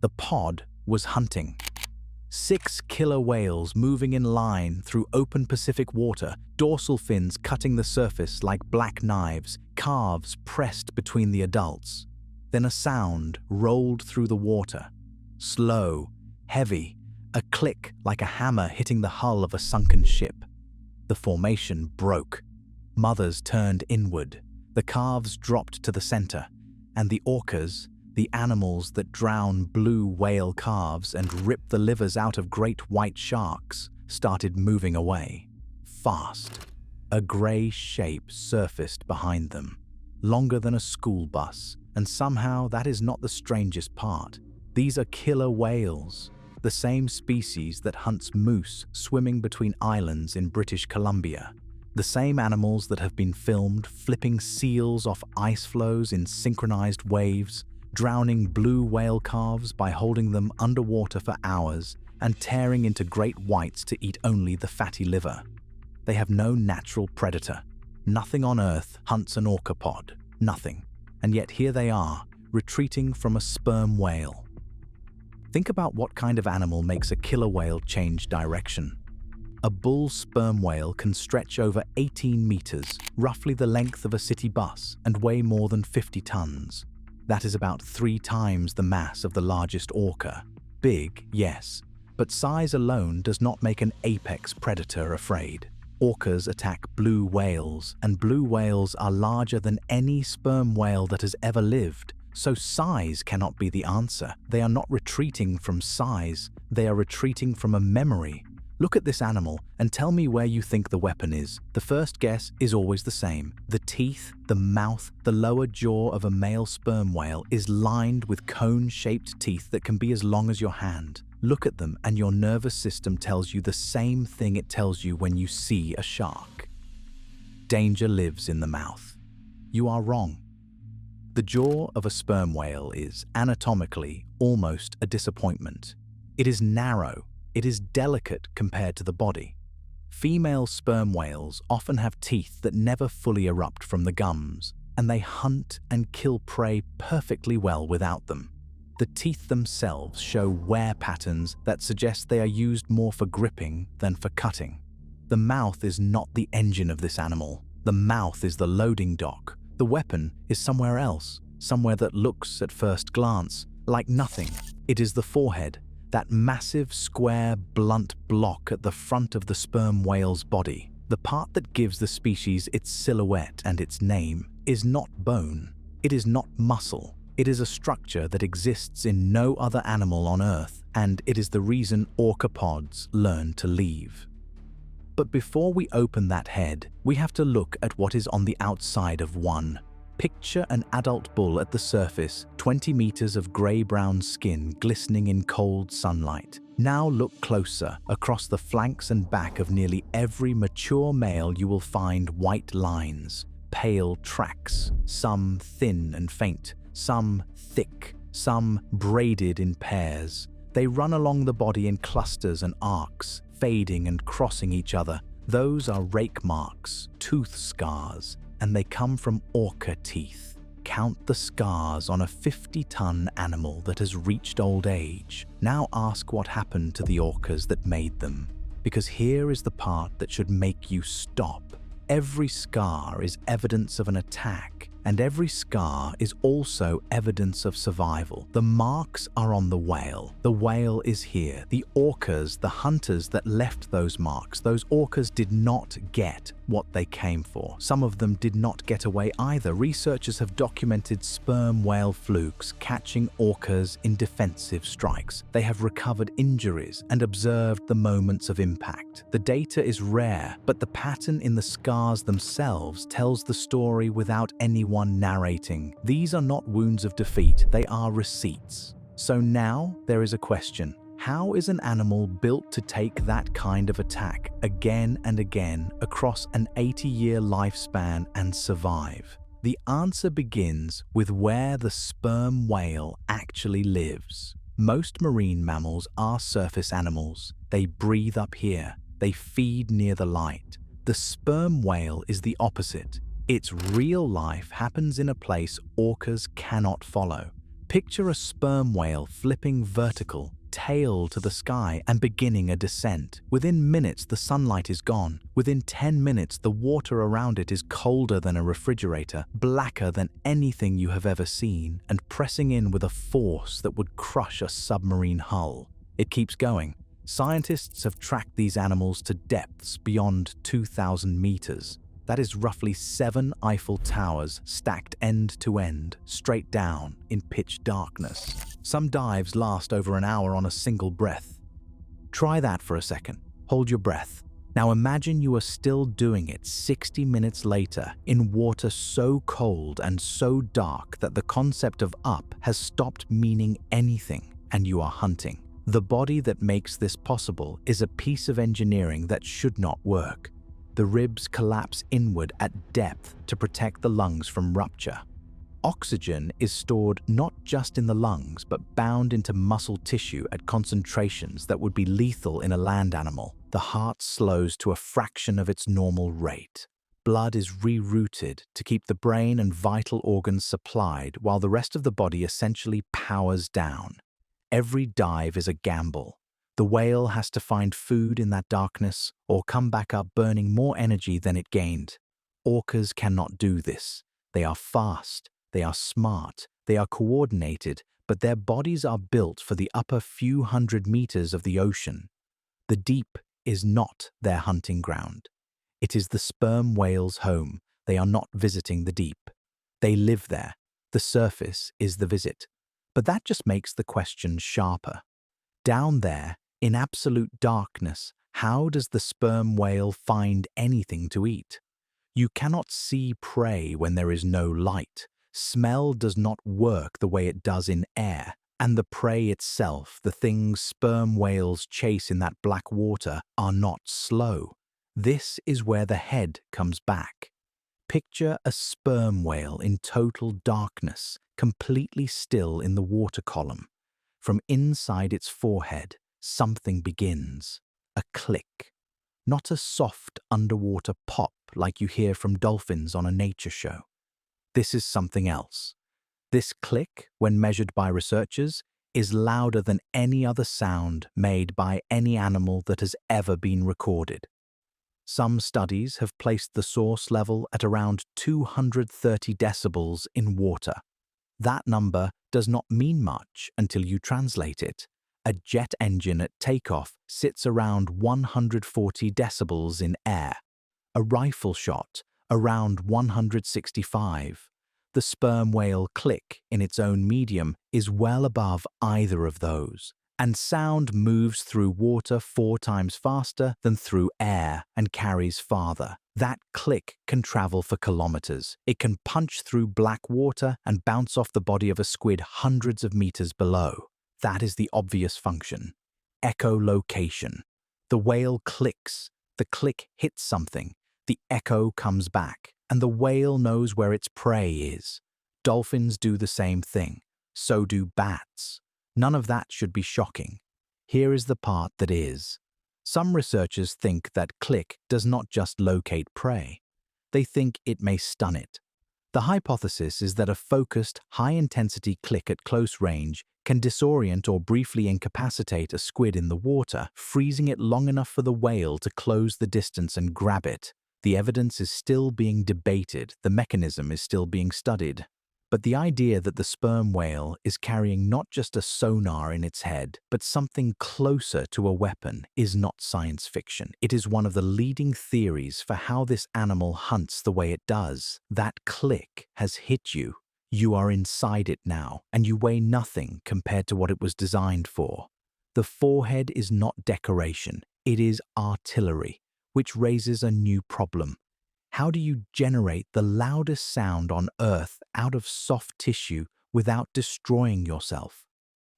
The pod was hunting. 6 killer whales moving in line through open Pacific water, dorsal fins cutting the surface like black knives, calves pressed between the adults. Then a sound rolled through the water. Slow, heavy, a click like a hammer hitting the hull of a sunken ship. The formation broke. Mothers turned inward. The calves dropped to the center, and the orcas, the animals that drown blue whale calves and rip the livers out of great white sharks, started moving away. Fast. A gray shape surfaced behind them, longer than a school bus, and somehow that is not the strangest part. These are killer whales, the same species that hunts moose swimming between islands in British Columbia. The same animals that have been filmed flipping seals off ice floes in synchronized waves, drowning blue whale calves by holding them underwater for hours, and tearing into great whites to eat only the fatty liver. They have no natural predator. Nothing on Earth hunts an orca pod. Nothing. And yet here they are, retreating from a sperm whale. Think about what kind of animal makes a killer whale change direction. A bull sperm whale can stretch over 18 meters, roughly the length of a city bus, and weigh more than 50 tons. That is about 3 times the mass of the largest orca. Big, yes, but size alone does not make an apex predator afraid. Orcas attack blue whales, and blue whales are larger than any sperm whale that has ever lived. So size cannot be the answer. They are not retreating from size, they are retreating from a memory. Look at this animal and tell me where you think the weapon is. The first guess is always the same. The teeth, the mouth, the lower jaw of a male sperm whale is lined with cone-shaped teeth that can be as long as your hand. Look at them and your nervous system tells you the same thing it tells you when you see a shark. Danger lives in the mouth. You are wrong. The jaw of a sperm whale is, anatomically, almost a disappointment. It is narrow. It is delicate compared to the body. Female sperm whales often have teeth that never fully erupt from the gums, and they hunt and kill prey perfectly well without them. The teeth themselves show wear patterns that suggest they are used more for gripping than for cutting. The mouth is not the engine of this animal. The mouth is the loading dock. The weapon is somewhere else, somewhere that looks, at first glance, like nothing. It is the forehead. That massive, square, blunt block at the front of the sperm whale's body. The part that gives the species its silhouette and its name is not bone. It is not muscle. It is a structure that exists in no other animal on Earth, and it is the reason orca pods learn to leave. But before we open that head, we have to look at what is on the outside of one. Picture an adult bull at the surface, 20 meters of gray-brown skin glistening in cold sunlight. Now look closer. Across the flanks and back of nearly every mature male you will find white lines, pale tracks, some thin and faint, some thick, some braided in pairs. They run along the body in clusters and arcs, fading and crossing each other. Those are rake marks, tooth scars, and they come from orca teeth. Count the scars on a 50-ton animal that has reached old age. Now ask what happened to the orcas that made them. Because here is the part that should make you stop. Every scar is evidence of an attack, and every scar is also evidence of survival. The marks are on the whale. The whale is here. The orcas, the hunters that left those marks, those orcas did not get what they came for. Some of them did not get away either. Researchers have documented sperm whale flukes catching orcas in defensive strikes. They have recovered injuries and observed the moments of impact. The data is rare, but the pattern in the scars themselves tells the story without anyone narrating. These are not wounds of defeat, they are receipts. So now there is a question. How is an animal built to take that kind of attack again and again across an 80-year lifespan and survive? The answer begins with where the sperm whale actually lives. Most marine mammals are surface animals. They breathe up here. They feed near the light. The sperm whale is the opposite. Its real life happens in a place orcas cannot follow. Picture a sperm whale flipping vertical, tail to the sky, and beginning a descent. Within minutes, the sunlight is gone. Within 10 minutes, the water around it is colder than a refrigerator, blacker than anything you have ever seen, and pressing in with a force that would crush a submarine hull. It keeps going. Scientists have tracked these animals to depths beyond 2,000 meters. That is roughly 7 Eiffel Towers stacked end to end, straight down, in pitch darkness. Some dives last over an hour on a single breath. Try that for a second. Hold your breath. Now imagine you are still doing it 60 minutes later in water so cold and so dark that the concept of up has stopped meaning anything, and you are hunting. The body that makes this possible is a piece of engineering that should not work. The ribs collapse inward at depth to protect the lungs from rupture. Oxygen is stored not just in the lungs, but bound into muscle tissue at concentrations that would be lethal in a land animal. The heart slows to a fraction of its normal rate. Blood is rerouted to keep the brain and vital organs supplied, while the rest of the body essentially powers down. Every dive is a gamble. The whale has to find food in that darkness or come back up burning more energy than it gained. Orcas cannot do this. They are fast, they are smart, they are coordinated, but their bodies are built for the upper few hundred meters of the ocean. The deep is not their hunting ground. It is the sperm whale's home. They are not visiting the deep. They live there. The surface is the visit. But that just makes the question sharper. Down there, in absolute darkness, how does the sperm whale find anything to eat? You cannot see prey when there is no light. Smell does not work the way it does in air. And the prey itself, the things sperm whales chase in that black water, are not slow. This is where the head comes back. Picture a sperm whale in total darkness, completely still in the water column. From inside its forehead, something begins. A click. Not a soft underwater pop like you hear from dolphins on a nature show. This is something else. This click, when measured by researchers, is louder than any other sound made by any animal that has ever been recorded. Some studies have placed the source level at around 230 decibels in water. That number does not mean much until you translate it. A jet engine at takeoff sits around 140 decibels in air. A rifle shot around 165. The sperm whale click in its own medium is well above either of those. And sound moves through water 4 times faster than through air and carries farther. That click can travel for kilometers. It can punch through black water and bounce off the body of a squid hundreds of meters below. That is the obvious function. Echolocation. The whale clicks. The click hits something. The echo comes back, and the whale knows where its prey is. Dolphins do the same thing. So do bats. None of that should be shocking. Here is the part that is. Some researchers think that click does not just locate prey. They think it may stun it. The hypothesis is that a focused, high-intensity click at close range can disorient or briefly incapacitate a squid in the water, freezing it long enough for the whale to close the distance and grab it. The evidence is still being debated, the mechanism is still being studied. But the idea that the sperm whale is carrying not just a sonar in its head, but something closer to a weapon is not science fiction. It is one of the leading theories for how this animal hunts the way it does. That click has hit you. You are inside it now, and you weigh nothing compared to what it was designed for. The forehead is not decoration, it is artillery, which raises a new problem. How do you generate the loudest sound on Earth out of soft tissue without destroying yourself?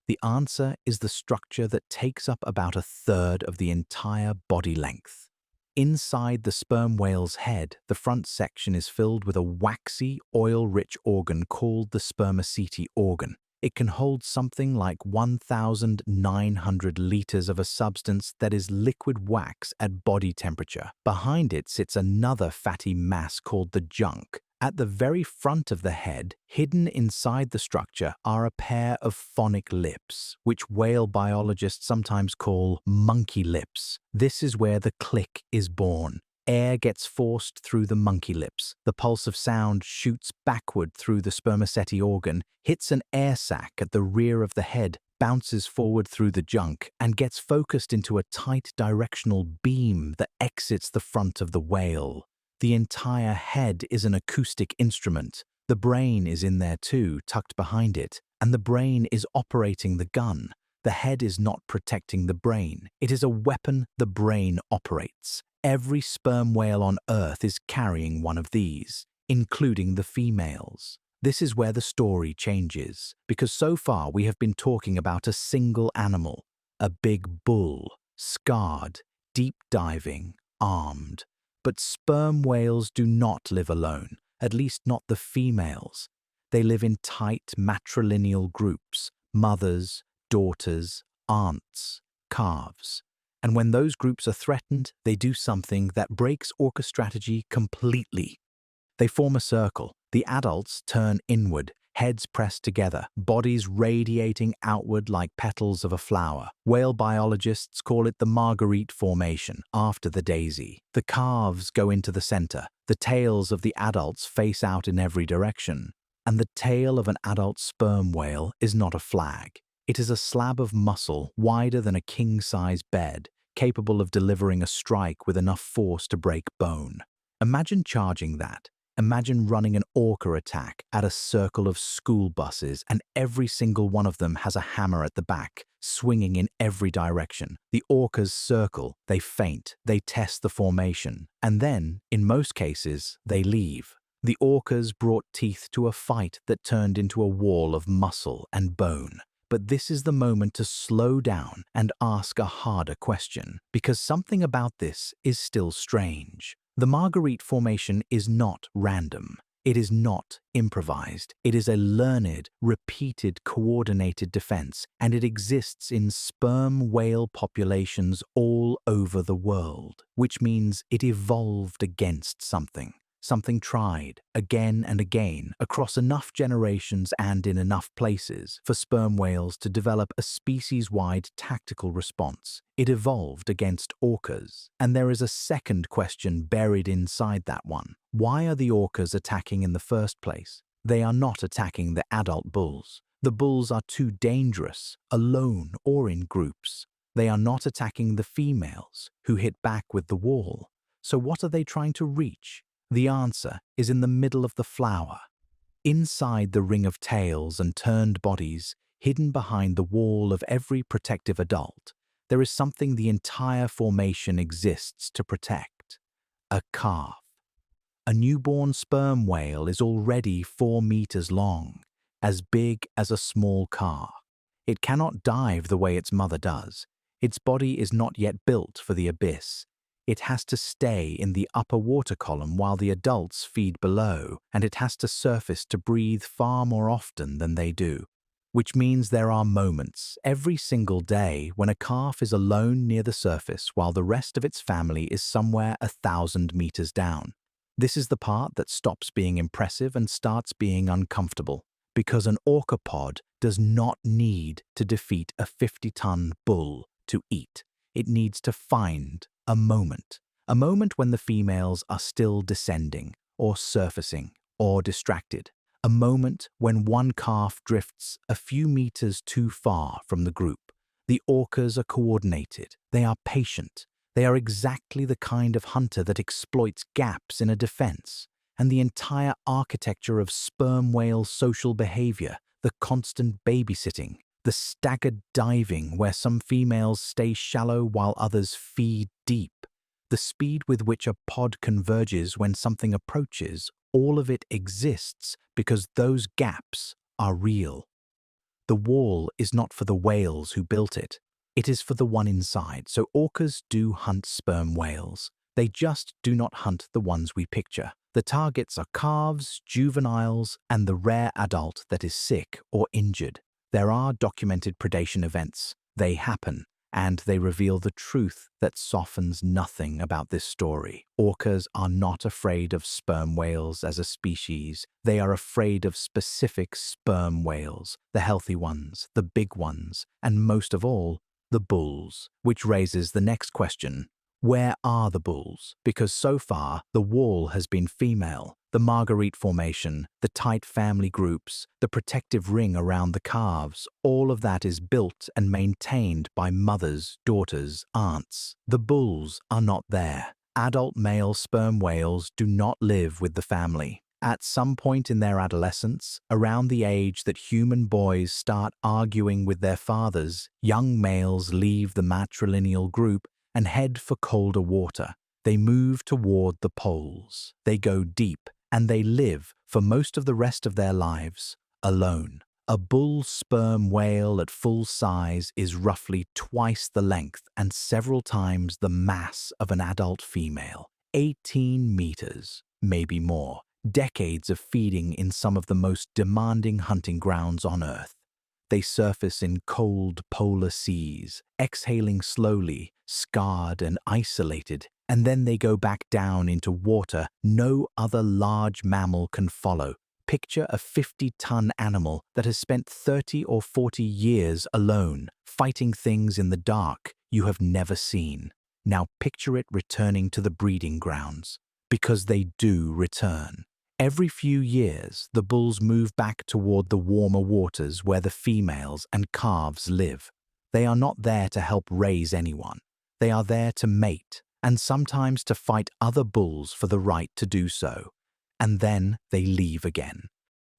The answer is the structure that takes up about 1/3 of the entire body length. Inside the sperm whale's head, the front section is filled with a waxy, oil-rich organ called the spermaceti organ. It can hold something like 1,900 liters of a substance that is liquid wax at body temperature. Behind it sits another fatty mass called the junk, At the very front of the head, hidden inside the structure, are a pair of phonic lips, which whale biologists sometimes call monkey lips. This is where the click is born. Air gets forced through the monkey lips. The pulse of sound shoots backward through the spermaceti organ, hits an air sac at the rear of the head, bounces forward through the junk, and gets focused into a tight directional beam that exits the front of the whale. The entire head is an acoustic instrument. The brain is in there too, tucked behind it, and the brain is operating the gun. The head is not protecting the brain. It is a weapon the brain operates. Every sperm whale on Earth is carrying one of these, including the females. This is where the story changes, because so far we have been talking about a single animal, a big bull, scarred, deep diving, armed. But sperm whales do not live alone, at least not the females. They live in tight matrilineal groups, mothers, daughters, aunts, calves. And when those groups are threatened, they do something that breaks orca strategy completely. They form a circle. The adults turn inward, heads pressed together, bodies radiating outward like petals of a flower. Whale biologists call it the marguerite formation, after the daisy. The calves go into the center. The tails of the adults face out in every direction. And the tail of an adult sperm whale is not a flag. It is a slab of muscle wider than a king-size bed, capable of delivering a strike with enough force to break bone. Imagine charging that. Imagine running an orca attack at a circle of school buses, and every single one of them has a hammer at the back, swinging in every direction. The orcas circle, they feint, they test the formation, and then, in most cases, they leave. The orcas brought teeth to a fight that turned into a wall of muscle and bone. But this is the moment to slow down and ask a harder question, because something about this is still strange. The marguerite formation is not random. It is not improvised. It is a learned, repeated, coordinated defense, and it exists in sperm whale populations all over the world, which means it evolved against something. Something tried, again and again, across enough generations and in enough places for sperm whales to develop a species-wide tactical response. It evolved against orcas. And there is a second question buried inside that one. Why are the orcas attacking in the first place? They are not attacking the adult bulls. The bulls are too dangerous, alone or in groups. They are not attacking the females, who hit back with the wall. So what are they trying to reach? The answer is in the middle of the flower. Inside the ring of tails and turned bodies, hidden behind the wall of every protective adult, there is something the entire formation exists to protect: a calf. A newborn sperm whale is already 4 meters long, as big as a small car. It cannot dive the way its mother does. Its body is not yet built for the abyss. It has to stay in the upper water column while the adults feed below, and it has to surface to breathe far more often than they do. Which means there are moments, every single day, when a calf is alone near the surface while the rest of its family is somewhere 1,000 meters down. This is the part that stops being impressive and starts being uncomfortable, because an orca pod does not need to defeat a 50-ton bull to eat. It needs to find a moment when the females are still descending, or surfacing, or distracted. A moment when one calf drifts a few meters too far from the group. The orcas are coordinated. They are patient. They are exactly the kind of hunter that exploits gaps in a defense. And the entire architecture of sperm whale social behavior, the constant babysitting, the staggered diving where some females stay shallow while others feed deep, the speed with which a pod converges when something approaches, all of it exists because those gaps are real. The wall is not for the whales who built it. It is for the one inside. So orcas do hunt sperm whales. They just do not hunt the ones we picture. The targets are calves, juveniles, and the rare adult that is sick or injured. There are documented predation events. They happen. And they reveal the truth that softens nothing about this story. Orcas are not afraid of sperm whales as a species. They are afraid of specific sperm whales, the healthy ones, the big ones, and most of all, the bulls. Which raises the next question. Where are the bulls? Because so far, the wall has been female. The Marguerite formation, the tight family groups, the protective ring around the calves, all of that is built and maintained by mothers, daughters, aunts. The bulls are not there. Adult male sperm whales do not live with the family. At some point in their adolescence, around the age that human boys start arguing with their fathers, young males leave the matrilineal group and head for colder water. They move toward the poles. They go deep, and they live, for most of the rest of their lives, alone. A bull sperm whale at full size is roughly twice the length and several times the mass of an adult female. 18 meters, maybe more. Decades of feeding in some of the most demanding hunting grounds on Earth. They surface in cold polar seas, exhaling slowly, scarred and isolated, and then they go back down into water no other large mammal can follow. Picture a 50-ton animal that has spent 30 or 40 years alone, fighting things in the dark you have never seen. Now picture it returning to the breeding grounds, because they do return. Every few years, the bulls move back toward the warmer waters where the females and calves live. They are not there to help raise anyone. They are there to mate, and sometimes to fight other bulls for the right to do so. And then they leave again.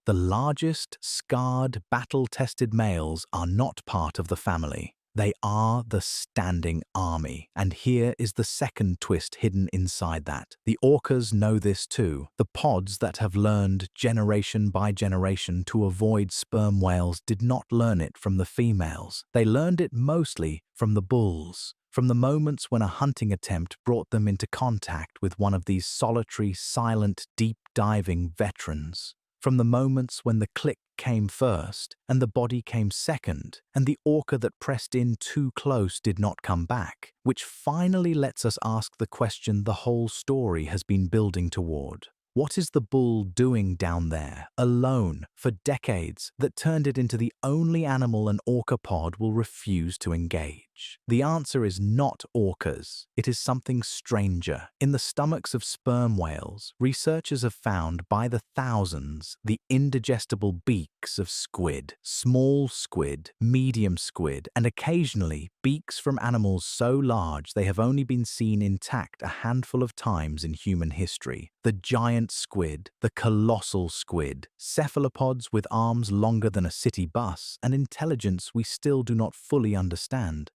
The largest, scarred, battle-tested males are not part of the family. They are the standing army. And here is the second twist hidden inside that. The orcas know this too. The pods that have learned generation by generation to avoid sperm whales did not learn it from the females. They learned it mostly from the bulls. From the moments when a hunting attempt brought them into contact with one of these solitary, silent, deep-diving veterans. From the moments when the click came first and the body came second, and the orca that pressed in too close did not come back, which finally lets us ask the question the whole story has been building toward. What is the bull doing down there, alone, for decades, that turned it into the only animal an orca pod will refuse to engage? The answer is not orcas. It is something stranger. In the stomachs of sperm whales, researchers have found by the thousands the indigestible beaks of squid, small squid, medium squid, and occasionally beaks from animals so large they have only been seen intact a handful of times in human history. The giant squid, the colossal squid, cephalopods with arms longer than a city bus, and intelligence we still do not fully understand.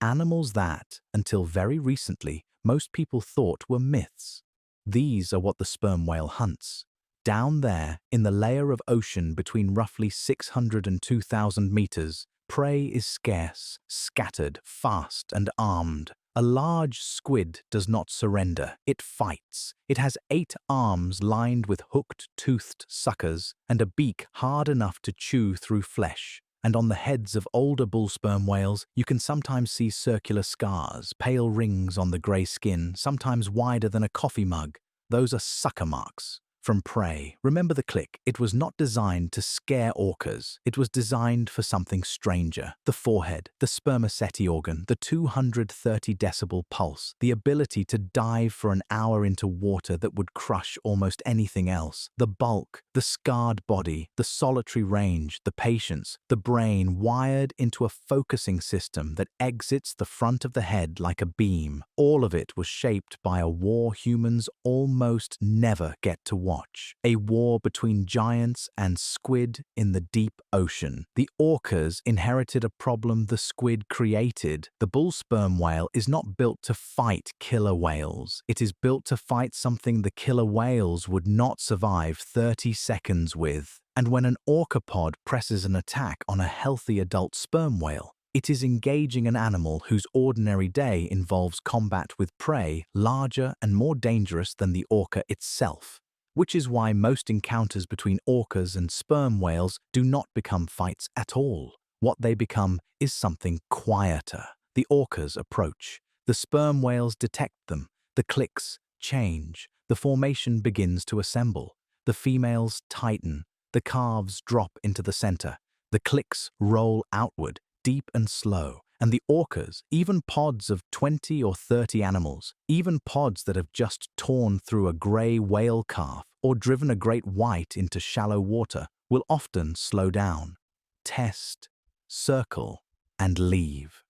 Animals that, until very recently, most people thought were myths. These are what the sperm whale hunts. Down there, in the layer of ocean between roughly 600 and 2,000 meters, prey is scarce, scattered, fast, and armed. A large squid does not surrender. It fights. It has 8 arms lined with hooked, toothed suckers and a beak hard enough to chew through flesh. And on the heads of older bull sperm whales, you can sometimes see circular scars, pale rings on the grey skin, sometimes wider than a coffee mug. Those are sucker marks from prey. Remember the click. It was not designed to scare orcas. It was designed for something stranger. The forehead, the spermaceti organ, the 230 decibel pulse, the ability to dive for an hour into water that would crush almost anything else. The bulk, the scarred body, the solitary range, the patience, the brain wired into a focusing system that exits the front of the head like a beam. All of it was shaped by a war humans almost never get to watch. A war between giants and squid in the deep ocean. The orcas inherited a problem the squid created. The bull sperm whale is not built to fight killer whales. It is built to fight something the killer whales would not survive 30 seconds with. And when an orca pod presses an attack on a healthy adult sperm whale, it is engaging an animal whose ordinary day involves combat with prey larger and more dangerous than the orca itself. Which is why most encounters between orcas and sperm whales do not become fights at all. What they become is something quieter. The orcas approach. The sperm whales detect them. The clicks change. The formation begins to assemble. The females tighten. The calves drop into the center. The clicks roll outward, deep and slow. And the orcas, even pods of 20 or 30 animals, even pods that have just torn through a grey whale calf or driven a great white into shallow water, will often slow down, test, circle, and leave.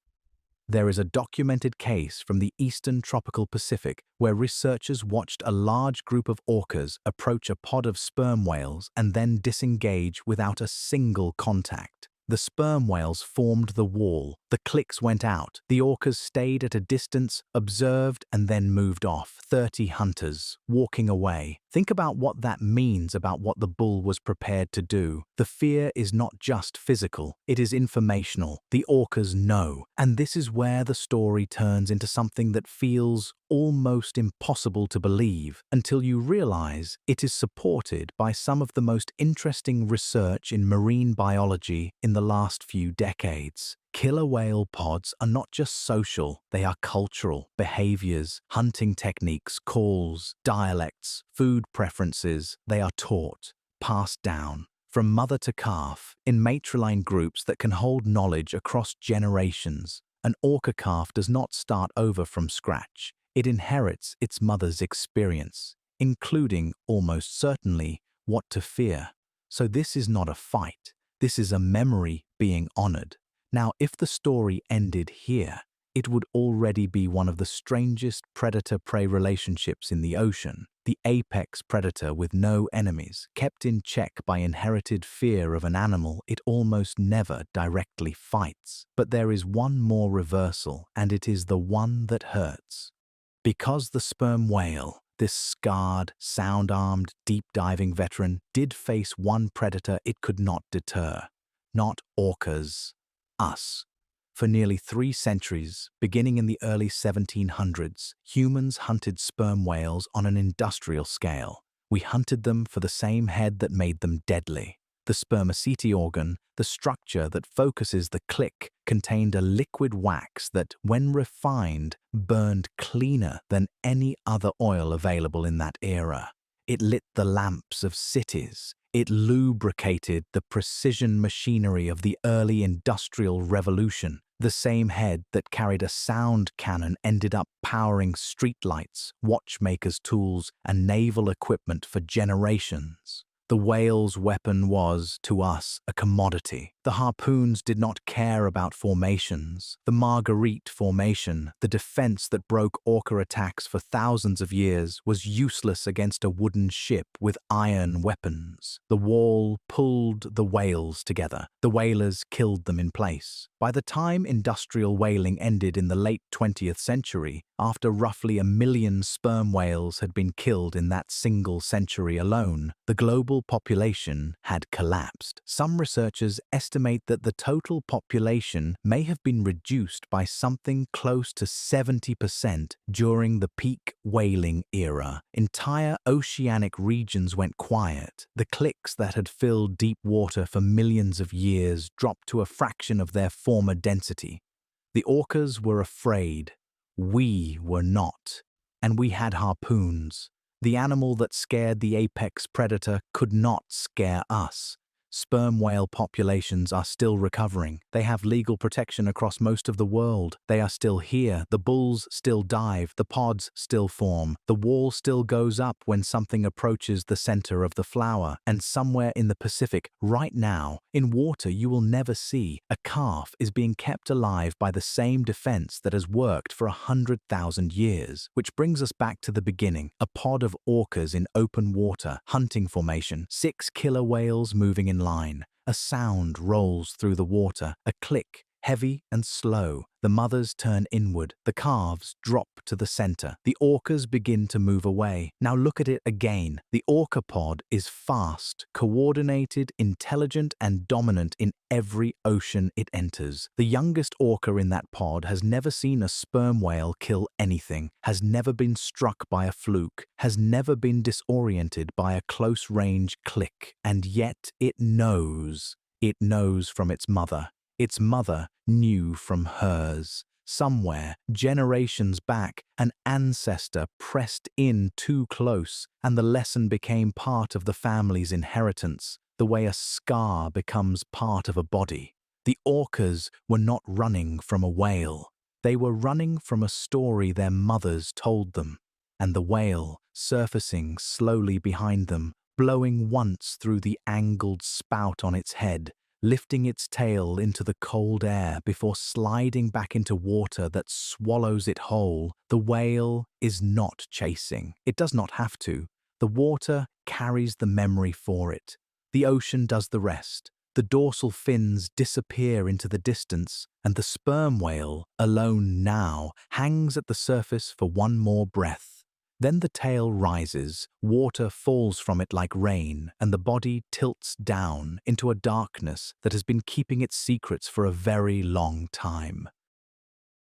There is a documented case from the eastern tropical Pacific where researchers watched a large group of orcas approach a pod of sperm whales and then disengage without a single contact. The sperm whales formed the wall, the clicks went out, the orcas stayed at a distance, observed, and then moved off. 30 hunters, walking away. Think about what that means about what the bull was prepared to do. The fear is not just physical, it is informational. The orcas know, and this is where the story turns into something that feels almost impossible to believe until you realize it is supported by some of the most interesting research in marine biology in the last few decades. Killer whale pods are not just social, they are cultural. Behaviors, hunting techniques, calls, dialects, food preferences, they are taught, passed down, from mother to calf, in matrilineal groups that can hold knowledge across generations. An orca calf does not start over from scratch. It inherits its mother's experience, including, almost certainly, what to fear. So this is not a fight. This is a memory being honored. Now, if the story ended here, it would already be one of the strangest predator-prey relationships in the ocean. The apex predator with no enemies, kept in check by inherited fear of an animal it almost never directly fights. But there is one more reversal, and it is the one that hurts. Because the sperm whale, this scarred, sound-armed, deep-diving veteran, did face one predator it could not deter. Not orcas. Us. For nearly 3 centuries, beginning in the early 1700s, humans hunted sperm whales on an industrial scale. We hunted them for the same head that made them deadly. The spermaceti organ, the structure that focuses the click, contained a liquid wax that, when refined, burned cleaner than any other oil available in that era. It lit the lamps of cities. It lubricated the precision machinery of the early industrial revolution. The same head that carried a sound cannon ended up powering streetlights, watchmakers' tools, and naval equipment for generations. The whale's weapon was, to us, a commodity. The harpoons did not care about formations. The Marguerite formation, the defense that broke orca attacks for thousands of years, was useless against a wooden ship with iron weapons. The wall pulled the whales together. The whalers killed them in place. By the time industrial whaling ended in the late 20th century, after roughly 1 million sperm whales had been killed in that single century alone, the global population had collapsed. Some researchers estimate that the total population may have been reduced by something close to 70% during the peak whaling era. Entire oceanic regions went quiet. The clicks that had filled deep water for millions of years dropped to a fraction of their former density. The orcas were afraid. We were not. And we had harpoons. The animal that scared the apex predator could not scare us. Sperm whale populations are still recovering. They have legal protection across most of the world. They are still here. The bulls still dive. The pods still form. The wall still goes up when something approaches the center of the flower. And somewhere in the Pacific, right now, in water you will never see, a calf is being kept alive by the same defense that has worked for 100,000 years. Which brings us back to the beginning. A pod of orcas in open water, hunting formation, 6 killer whales moving in line. A sound rolls through the water, a click, heavy and slow. The mothers turn inward, the calves drop to the center. The orcas begin to move away. Now look at it again. The orca pod is fast, coordinated, intelligent, and dominant in every ocean it enters. The youngest orca in that pod has never seen a sperm whale kill anything, has never been struck by a fluke, has never been disoriented by a close-range click, and yet it knows. It knows from its mother. Its mother knew from hers. Somewhere, generations back, an ancestor pressed in too close, and the lesson became part of the family's inheritance, the way a scar becomes part of a body. The orcas were not running from a whale. They were running from a story their mothers told them, and the whale, surfacing slowly behind them, blowing once through the angled spout on its head, lifting its tail into the cold air before sliding back into water that swallows it whole. The whale is not chasing. It does not have to. The water carries the memory for it. The ocean does the rest. The dorsal fins disappear into the distance, and the sperm whale, alone now, hangs at the surface for one more breath. Then the tail rises, water falls from it like rain, and the body tilts down into a darkness that has been keeping its secrets for a very long time.